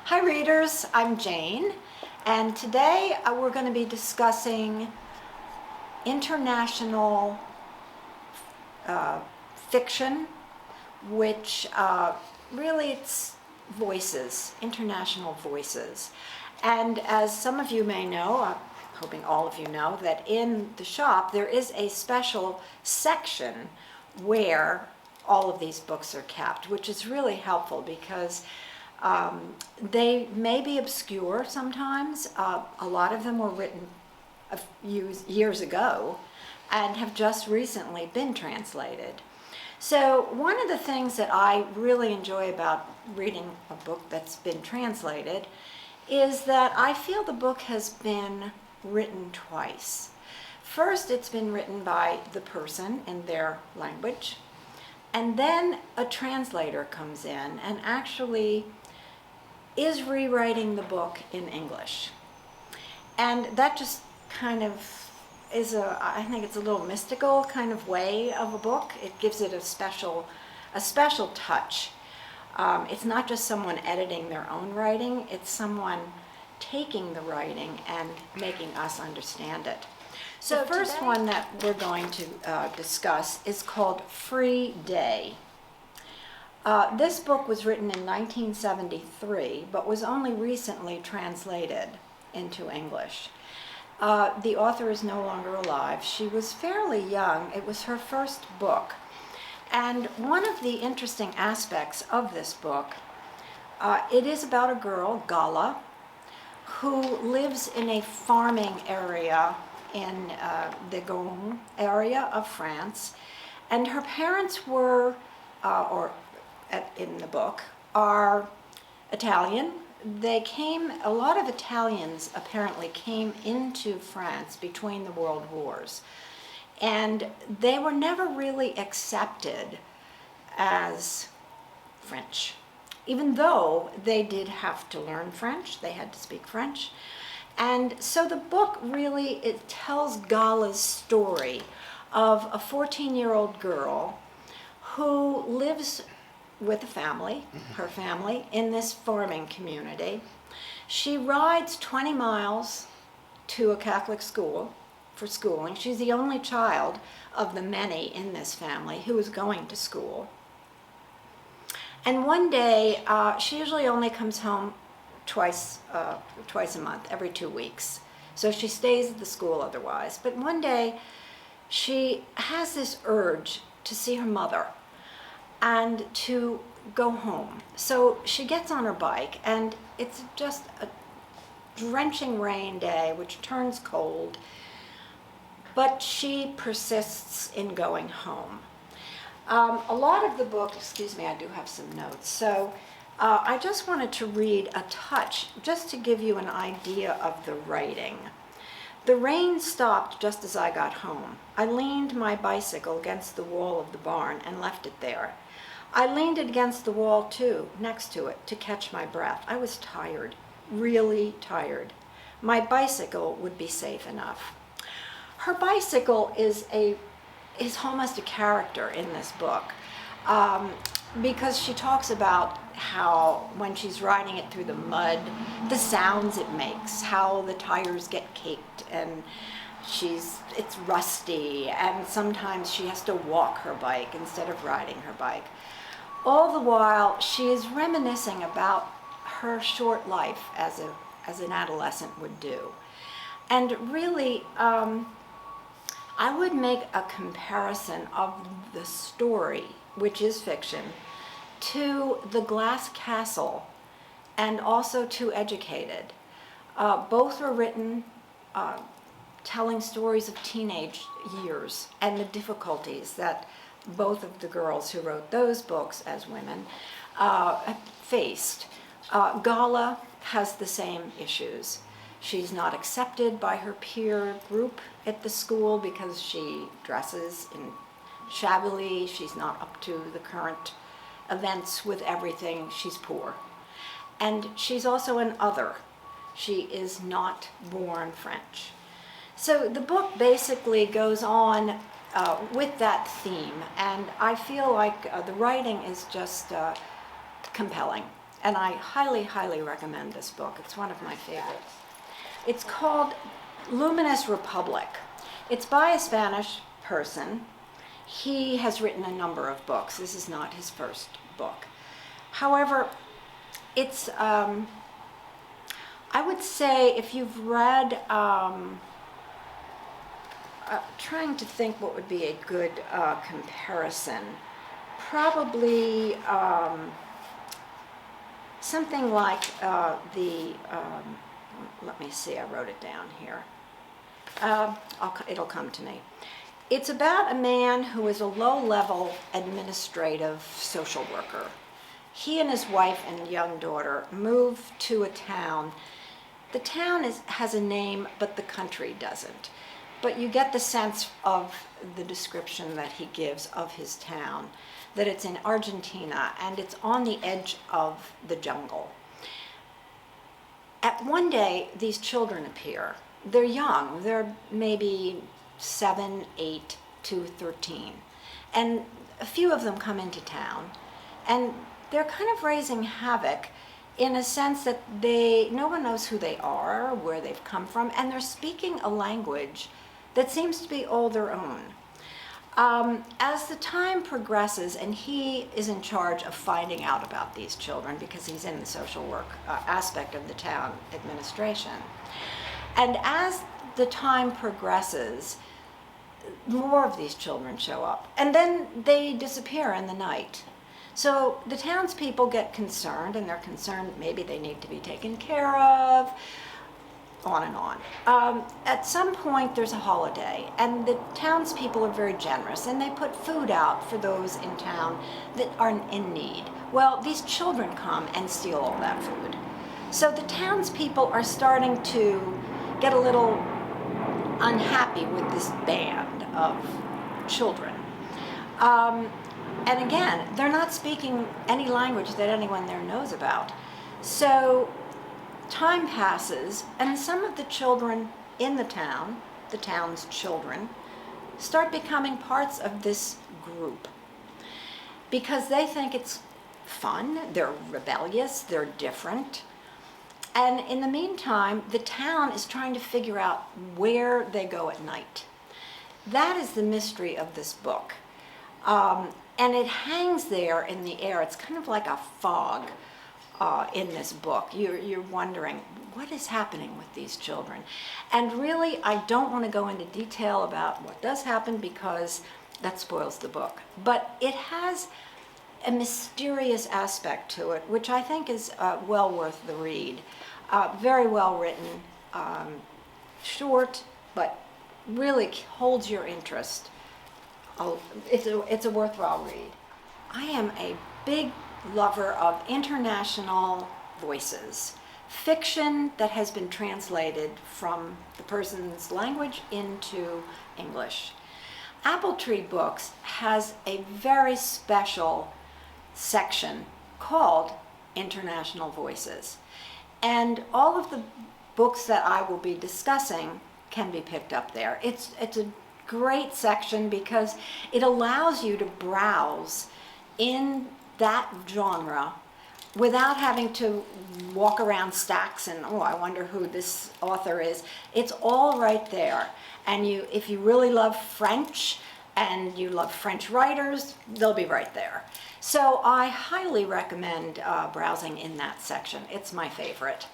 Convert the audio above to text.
Hi readers, I'm Jane, and today we're going to be discussing international fiction, which really it's voices, international voices. And as some of you may know, I'm hoping all of you know, that in the shop there is a special section where all of these books are kept, which is really helpful because they may be obscure sometimes. A lot of them were written years ago and have just recently been translated. So one of the things that I really enjoy about reading a book that's been translated is that I feel the book has been written twice. First, it's been written by the person in their language, and then a translator comes in and actually is rewriting the book in English. And that just kind of is I think it's a little mystical kind of way of a book. It gives it a special touch. It's not just someone editing their own writing, it's someone taking the writing and making us understand it. So the first one that we're going to discuss is called Free Day. This book was written in 1973, but was only recently translated into English. The author is no longer alive. She was fairly young. It was her first book. And one of the interesting aspects of this book, it is about a girl, Gala, who lives in a farming area in the Garonne area of France. And her parents were, in the book, are Italian. A lot of Italians apparently came into France between the world wars, and they were never really accepted as French. Even though they did have to learn French, they had to speak French. And so the book really, it tells Gala's story of a 14-year-old girl who lives with a family, her family, in this farming community. She rides 20 miles to a Catholic school for schooling. She's the only child of the many in this family who is going to school. And one day, she usually only comes home twice a month, every 2 weeks. So she stays at the school otherwise. But one day, she has this urge to see her mother and to go home. So she gets on her bike, and it's just a drenching rain day, which turns cold, but she persists in going home. A lot of the book, excuse me, I do have some notes. So I just wanted to read a touch, just to give you an idea of the writing. The rain stopped just as I got home. I leaned my bicycle against the wall of the barn and left it there. I leaned it against the wall too, next to it, to catch my breath. I was tired, really tired. My bicycle would be safe enough. Her bicycle is almost a character in this book, because she talks about how when she's riding it through the mud, the sounds it makes, how the tires get caked, and it's rusty, and sometimes she has to walk her bike instead of riding her bike. All the while, she is reminiscing about her short life as an adolescent would do. And really, I would make a comparison of the story, which is fiction, to The Glass Castle and also to Educated. Both were written telling stories of teenage years and the difficulties that both of the girls who wrote those books as women faced. Gala has the same issues. She's not accepted by her peer group at the school because she dresses shabbily. She's not up to the current events with everything. She's poor. And she's also an other. She is not born French. So the book basically goes on with that theme, and I feel like the writing is just compelling. and I highly, highly recommend this book. It's one of my favorites. It's called Luminous Republic. It's by a Spanish person. He has written a number of books. This is not his first book. However, it's, I would say if you've read, trying to think what would be a good comparison, probably something like let me see, I wrote it down here. It'll come to me. It's about a man who is a low-level administrative social worker. He and his wife and young daughter move to a town. The town has a name, but the country doesn't. But you get the sense of the description that he gives of his town, that it's in Argentina and it's on the edge of the jungle. At one day, these children appear. They're young. They're maybe 7, 8 to 13. And a few of them come into town. And they're kind of raising havoc in a sense that no one knows who they are, where they've come from, and they're speaking a language that seems to be all their own. As the time progresses, and he is in charge of finding out about these children because he's in the social work aspect of the town administration. And as the time progresses, more of these children show up, and then they disappear in the night. So the townspeople get concerned, and they're concerned maybe they need to be taken care of, on and on. At some point there's a holiday, and the townspeople are very generous, and they put food out for those in town that are in need. Well, these children come and steal all that food. So the townspeople are starting to get a little unhappy with this band of children. And again, they're not speaking any language that anyone there knows about. So time passes, and some of the children in the town's children, start becoming parts of this group because they think it's fun, they're rebellious, they're different. And in the meantime, the town is trying to figure out where they go at night. That is the mystery of this book. And it hangs there in the air. It's kind of like a fog in this book. You're wondering, what is happening with these children? And really, I don't want to go into detail about what does happen because that spoils the book. But it has a mysterious aspect to it, which I think is well worth the read. Very well written, short, but really holds your interest. It's a worthwhile read. I am a big lover of international voices, fiction that has been translated from the person's language into English. Appletree Books has a very special section called International Voices. And all of the books that I will be discussing can be picked up there. It's a great section because it allows you to browse in that genre without having to walk around stacks and, oh, I wonder who this author is. It's all right there. And if you really love French and you love French writers, they'll be right there. So I highly recommend browsing in that section. It's my favorite.